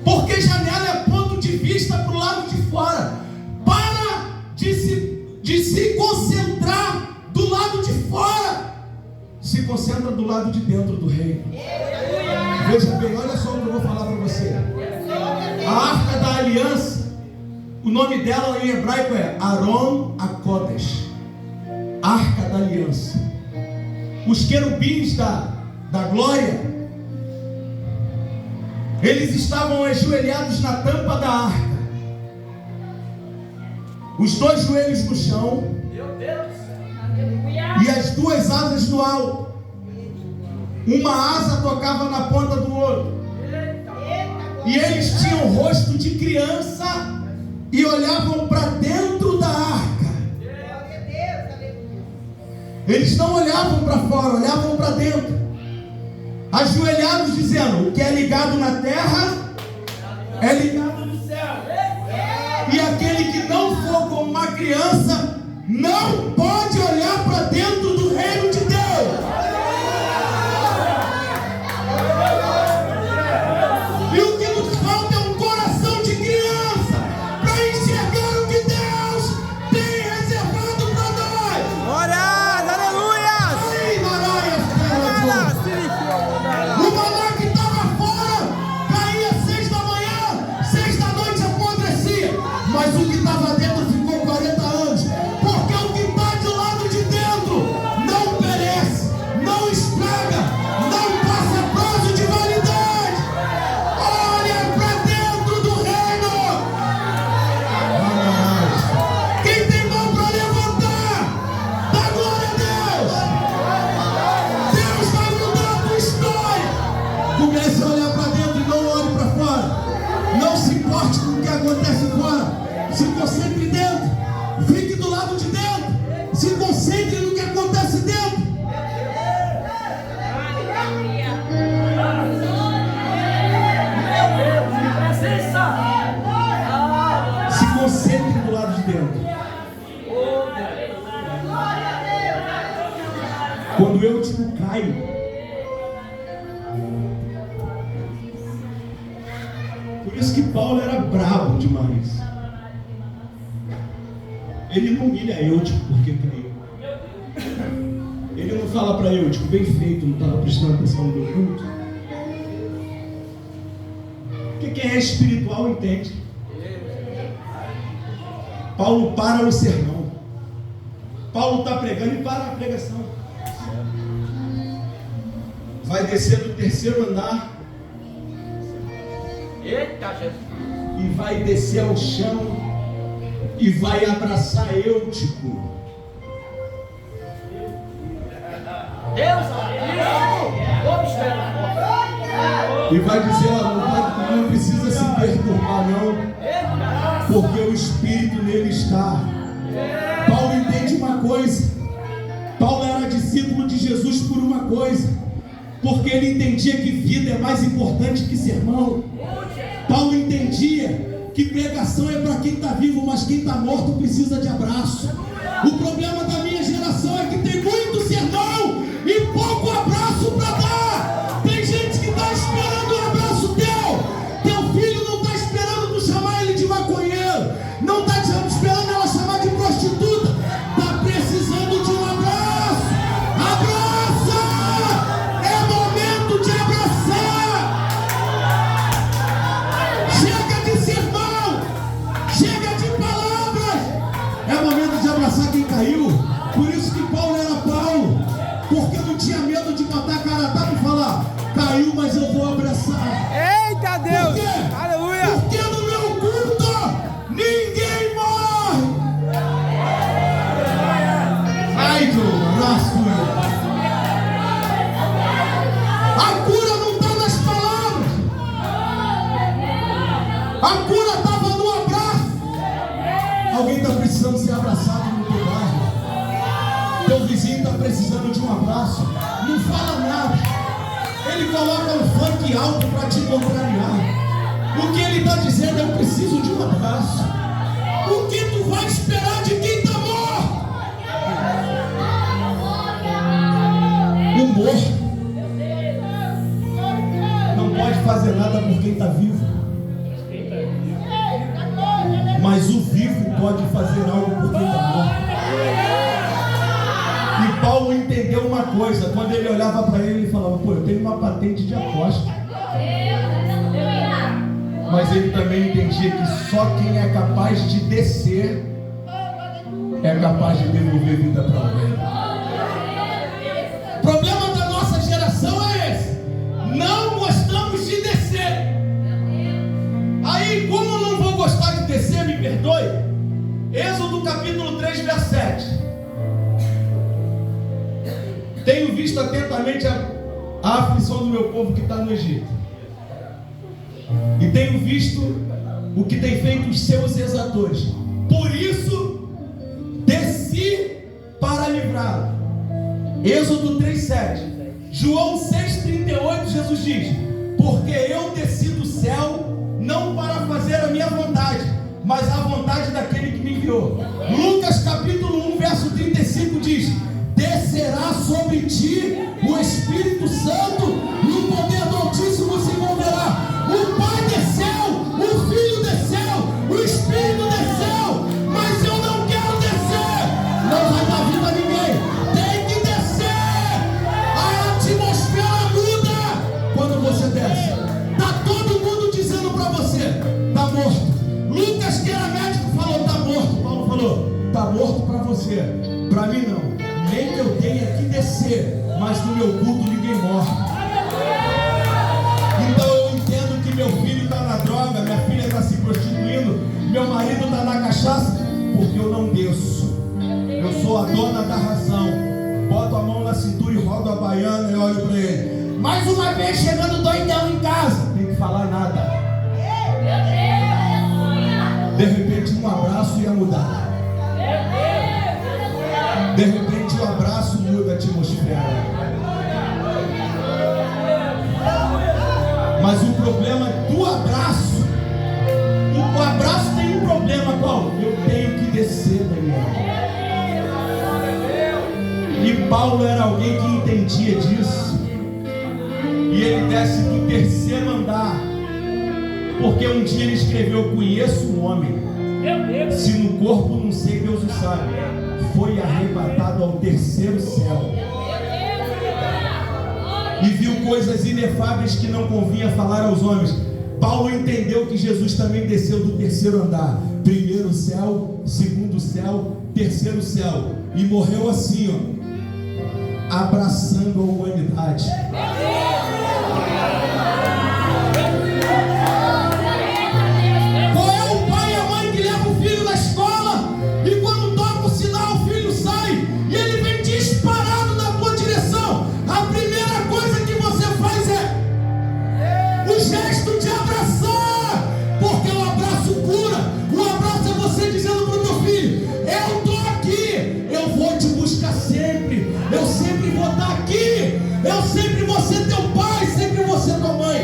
Porque janela é ponto de vista para o lado de fora. Para de se concentrar do lado de fora. Se concentra do lado de dentro do reino. Veja bem, olha só o que eu vou falar para você. A arca da aliança, o nome dela em hebraico é Aron HaKodesh, arca da aliança. Os querubins da glória, eles estavam ajoelhados na tampa da arca, os dois joelhos no chão e as duas asas no alto. Uma asa tocava na ponta do outro. E eles tinham o rosto de criança e olhavam para dentro da arca. Eles não olhavam para fora, olhavam para dentro, ajoelhados, dizendo: o que é ligado na terra é ligado no céu. E aquele que não for como uma criança não pode olhar para dentro do reino de Deus. Quando eu tipo caio, por isso que Paulo era bravo demais. Ele não humilha Eutico porque creu. Ele não fala para Eutico, bem feito, não estava prestando atenção no meu culto. Porque quem é espiritual entende. Paulo para o sermão. Paulo está pregando e para a pregação. Vai descer do terceiro andar. Eita, Jesus. E vai descer ao chão e vai abraçar Eutico. Deus, vamos esperar. E vai dizer, ó, não precisa se perturbar não, porque o Espírito nele está. Paulo entende uma coisa. Paulo era discípulo de Jesus por uma coisa, porque ele entendia que vida é mais importante que sermão. Paulo entendia que pregação é para quem está vivo, mas quem está morto precisa de abraço. O problema da minha geração é que tem muito sermão e pouco abraço para dar. Tem gente que está esperando um abraço teu. Teu filho não está esperando tu chamar ele de maconheiro, não está esperando ela chamar de prostituta. Está precisando de um abraço. Abraça! É momento de abraçar. Chega de sermão, chega de palavras. É momento de abraçar quem caiu. Por isso que Paulo era Paulo, porque não tinha medo de botar a cara a tapa e falar: caiu, mas eu vou abraçar. Eita Deus! Por quê? Aleluia! Porque no meu culto ninguém morre. Ai, do raço. A cura não está nas palavras. A cura estava no abraço. Alguém está precisando ser abraçado no teu bairro. Teu vizinho está precisando de um abraço. Não fala nada. Ele coloca um funk alto para te contrariar. O que ele está dizendo é: eu preciso de um abraço. O que tu vai esperar de quem está morto? O morto não pode fazer nada por quem está vivo, mas o vivo pode fazer algo por quem está morto. E Paulo entendeu uma coisa. Quando ele olhava para ele, ele falava: pô, eu tenho uma patente de aposta. Mas ele também entendia que só quem é capaz de descer é capaz de devolver vida para alguém. O problema da nossa geração é esse: não gostamos de descer. Aí, como eu não vou gostar de descer, me perdoe. Êxodo capítulo 3, verso 7. Tenho visto atentamente a aflição do meu povo que está no Egito, e tenho visto o que tem feito os seus exatores. Por isso desci para livrá-lo. Êxodo 3:7. João 6:38, Jesus diz: porque eu desci do céu não para fazer a minha vontade, mas a vontade daquele que me enviou. Lucas capítulo 1, verso 35 diz: descerá sobre ti o Espírito Santo, e o poder do Altíssimo se moverá. O Pai desceu, o Filho desceu, o Espírito desceu, mas eu não quero descer. Não vai dar vida a ninguém. Tem que descer. A atmosfera muda quando você desce. Está todo mundo dizendo para você: está morto. Lucas, que era médico, falou: está morto. Paulo falou: está morto para você. Para mim não. Nem que eu tenha que descer, mas no meu culto ninguém morre. Então eu entendo que meu filho está na droga, minha filha está se prostituindo, meu marido está na cachaça, porque eu não desço. Eu sou a dona da razão. Boto a mão na cintura e rodo a baiana e olho para ele. Mais uma vez chegando doidão em casa. Não tem que falar nada. De repente um abraço ia mudar. De repente o abraço muda a atmosfera. Mas o problema do abraço, o abraço tem um problema, qual? Eu tenho que descer, Daniel. E Paulo era alguém que entendia disso. E ele desce do terceiro andar, porque um dia ele escreveu: conheço um homem, se no corpo não sei, Deus o sabe, foi arrebatado ao terceiro céu e viu coisas inefáveis que não convinha falar aos homens. Paulo entendeu que Jesus também desceu do terceiro andar, primeiro céu, segundo céu, terceiro céu, e morreu assim, ó, abraçando a humanidade. Qual é o pai e a mãe que leva o filho na escola e quando toca o sinal o filho sai e ele vem disparado na tua direção? A primeira coisa que você faz é o gesto de abraçar, porque o abraço cura. O abraço é você dizendo para o teu filho: eu estou aqui, eu vou te buscar sempre, eu sempre vou estar aqui, eu sempre vou ser teu pai, sempre vou ser tua mãe.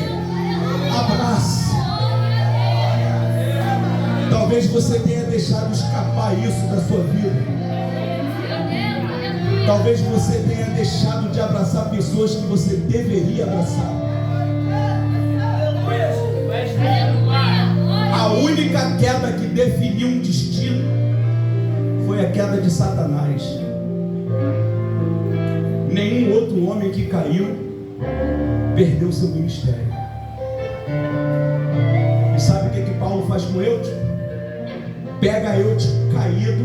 Abraça. Talvez você tenha deixado escapar isso da sua vida. Talvez você tenha deixado de abraçar pessoas que você deveria abraçar. A única queda que definiu um destino foi a queda de Satanás. Nenhum outro homem que caiu perdeu seu ministério. E sabe o que Paulo faz com Eutico? Pega Eutico caído,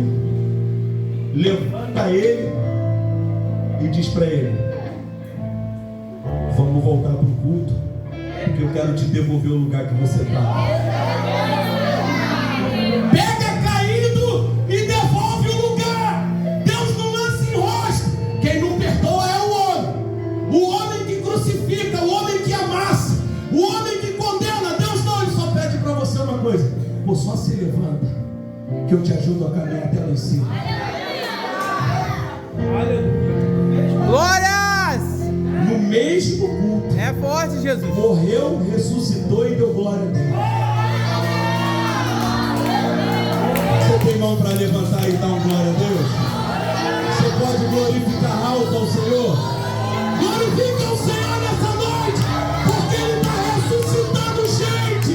levanta ele e diz para ele: vamos voltar para o culto, porque eu quero te devolver o lugar que você está. Pega caído e devolve o lugar. Deus não lança em rosto. Quem não perdoa é o homem que crucifica, o homem que amassa, o homem que condena. Deus não, ele só pede para você uma coisa: pô, só se levanta, que eu te ajudo a caminhar até lá em cima. Glórias! No mesmo culto, É forte, Jesus. morreu, ressuscitou e deu glória a Deus. Você tem mão para levantar e dar uma glória a Deus? Você pode glorificar alto ao Senhor? Glorifica o Senhor nessa noite, porque Ele está ressuscitando gente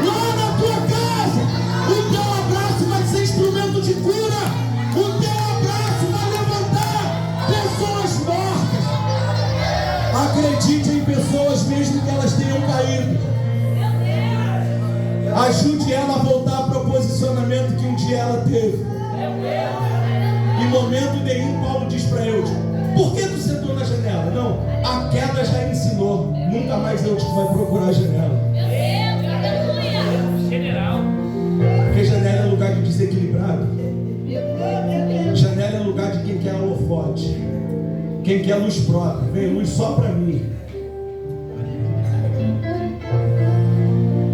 lá na tua casa. O teu abraço vai ser instrumento de cura. O teu abraço vai levantar pessoas mortas. Acredite em pessoas mesmo que elas tenham caído. Ajude ela a voltar para o posicionamento que um dia ela teve. Em momento nenhum Paulo diz para Eutico: por que tu sentou na janela? Não, a queda já ensinou. Nunca mais Eutico vai procurar a janela. General. Porque janela é lugar de desequilibrado. Janela é lugar de quem quer holofote, quem quer luz própria. Vem luz só para mim.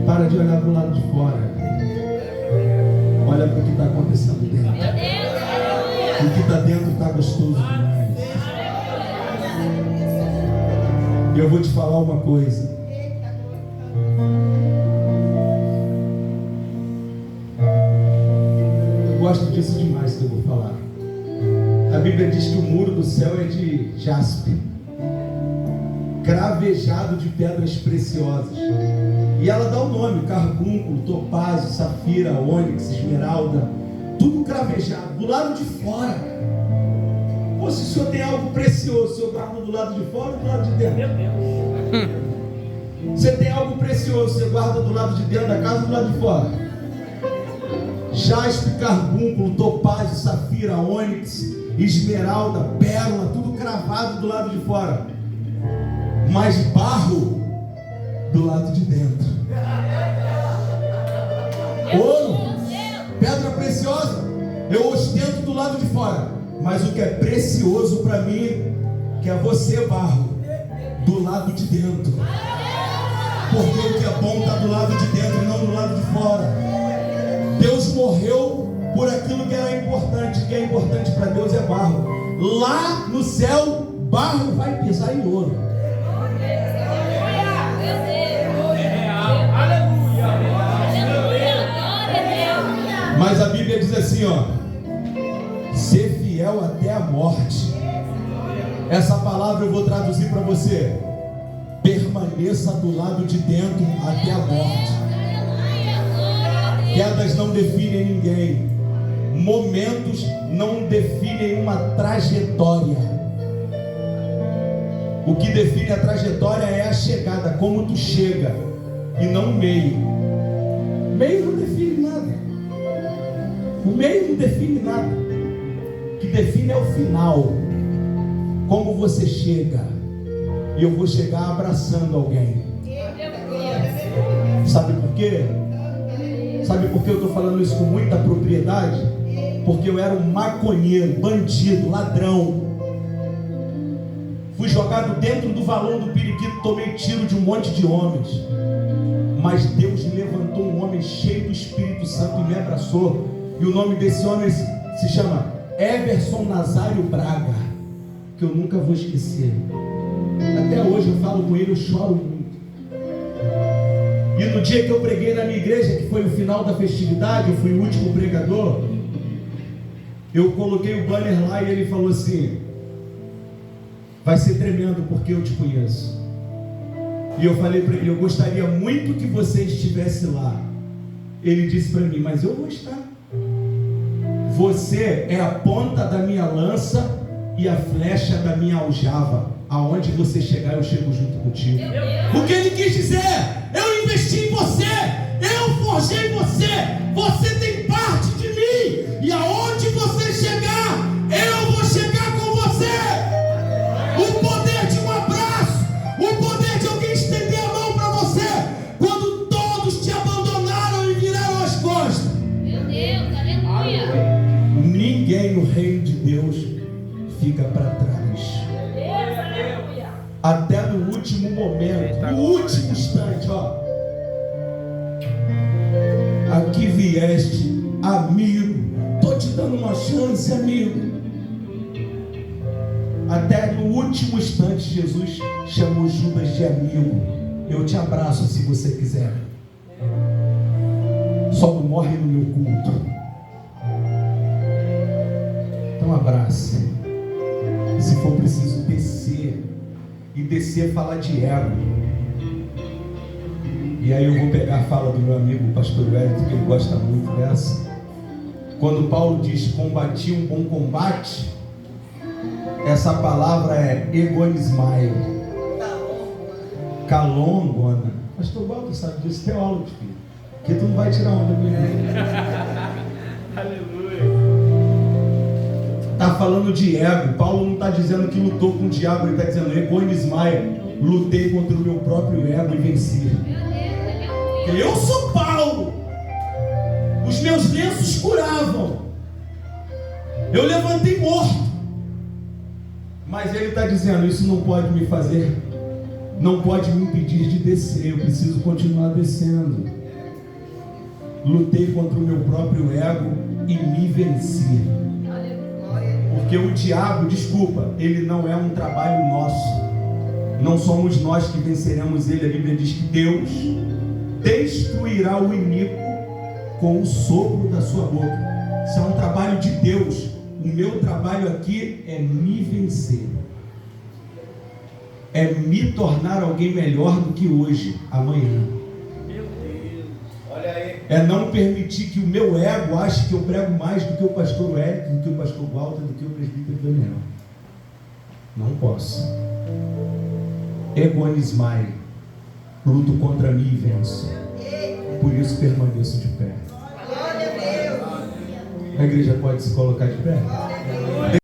Para de olhar para o lado de fora. Olha para o que está acontecendo dentro. O que está dentro está gostoso demais. E eu vou te falar uma coisa. Eu gosto disso demais que eu vou falar. A Bíblia diz que o muro do céu é de jaspe, cravejado de pedras preciosas. E ela dá o nome: carbúnculo, topázio, safira, ônix, esmeralda. Tudo cravejado, do lado de fora. Pô, se o senhor tem algo precioso, o senhor guarda do lado de fora ou do lado de dentro? Meu Deus. Você tem algo precioso, você guarda do lado de dentro da casa ou do lado de fora? Jaspe, carbúnculo, topázio, safira, ônix, esmeralda, pérola, tudo cravado do lado de fora. Mas barro do lado de dentro. Ouro, pedra preciosa, eu ostento do lado de fora. Mas o que é precioso para mim, que é você, barro, do lado de dentro. Porque o que é bom está do lado de dentro e não do lado de fora. Deus morreu por aquilo que era importante. O que é importante para Deus é barro. Lá no céu, barro vai pisar em ouro. Mas a Bíblia diz assim, ó: ser fiel até a morte, Essa palavra eu vou traduzir para você. Permaneça do lado de dentro até a morte. Quedas não definem ninguém. Momentos não definem uma trajetória. O que define a trajetória é a chegada, como tu chega, e não o meio. O meio não define nada. O meio não define nada. O que define é o final. Como você chega. E eu vou chegar abraçando alguém. Sabe por quê? Sabe por que eu estou falando isso com muita propriedade? Porque eu era um maconheiro, bandido, ladrão. Fui jogado dentro do valão do periquito, tomei tiro de um monte de homens. Mas Deus levantou um homem cheio do Espírito Santo e me abraçou. E o nome desse homem se chama Everson Nazário Braga, que eu nunca vou esquecer. Até hoje eu falo com ele, eu choro muito. E no dia que eu preguei na minha igreja, que foi o final da festividade, eu fui o último pregador, eu coloquei o banner lá e ele falou assim: vai ser tremendo porque eu te conheço. E eu falei para ele: eu gostaria muito que você estivesse lá. Ele disse para mim: mas eu vou estar. Você é a ponta da minha lança e a flecha da minha aljava. Aonde você chegar, eu chego junto contigo. O que ele quis dizer? Eu investi em você, eu forjei você, você tem parte de mim, e aonde você chegar, eu vou chegar com você. O poder de um abraço, o poder de alguém estender a mão para você, quando todos te abandonaram e viraram as costas. Meu Deus, aleluia. Ninguém no reino de Deus fica para trás. Até no último momento, no último instante, ó. Aqui vieste, amigo. Estou te dando uma chance, amigo. Até no último instante, Jesus chamou Judas de amigo. Eu te abraço se você quiser. Só não morre no meu culto. Então abrace. Se for preciso descer. E descer falar de ego. E aí eu vou pegar a fala do meu amigo o pastor Wellington, que ele gosta muito dessa. Quando Paulo diz combati um bom combate, essa palavra é egonismai. Calongona. Pastor Walter sabe disso, teólogo, filho. Que tu não vai tirar onda comigo. Aleluia. Está falando de ego. Paulo não está dizendo que lutou com o diabo, ele está dizendo egonismai. Lutei contra o meu próprio ego e venci. Eu sou Paulo. Os meus lenços curavam. Eu levantei morto. Mas ele está dizendo: isso não pode me fazer, não pode me impedir de descer. Eu preciso continuar descendo. Lutei contra o meu próprio ego e me venci. Porque o diabo, desculpa, ele não é um trabalho nosso. Não somos nós que venceremos ele. A Bíblia diz que Deus destruirá o iníquo com o sopro da sua boca. Isso é um trabalho de Deus. O meu trabalho aqui é me vencer. É me tornar alguém melhor do que hoje, amanhã. Meu Deus. Olha aí. É não permitir que o meu ego ache que eu prego mais do que o pastor Wellington, do que o pastor Walter, do que o presbítero Daniel. Não posso. Egonismai. Luto contra mim e venço. Por isso permaneço de pé. A igreja pode se colocar de pé?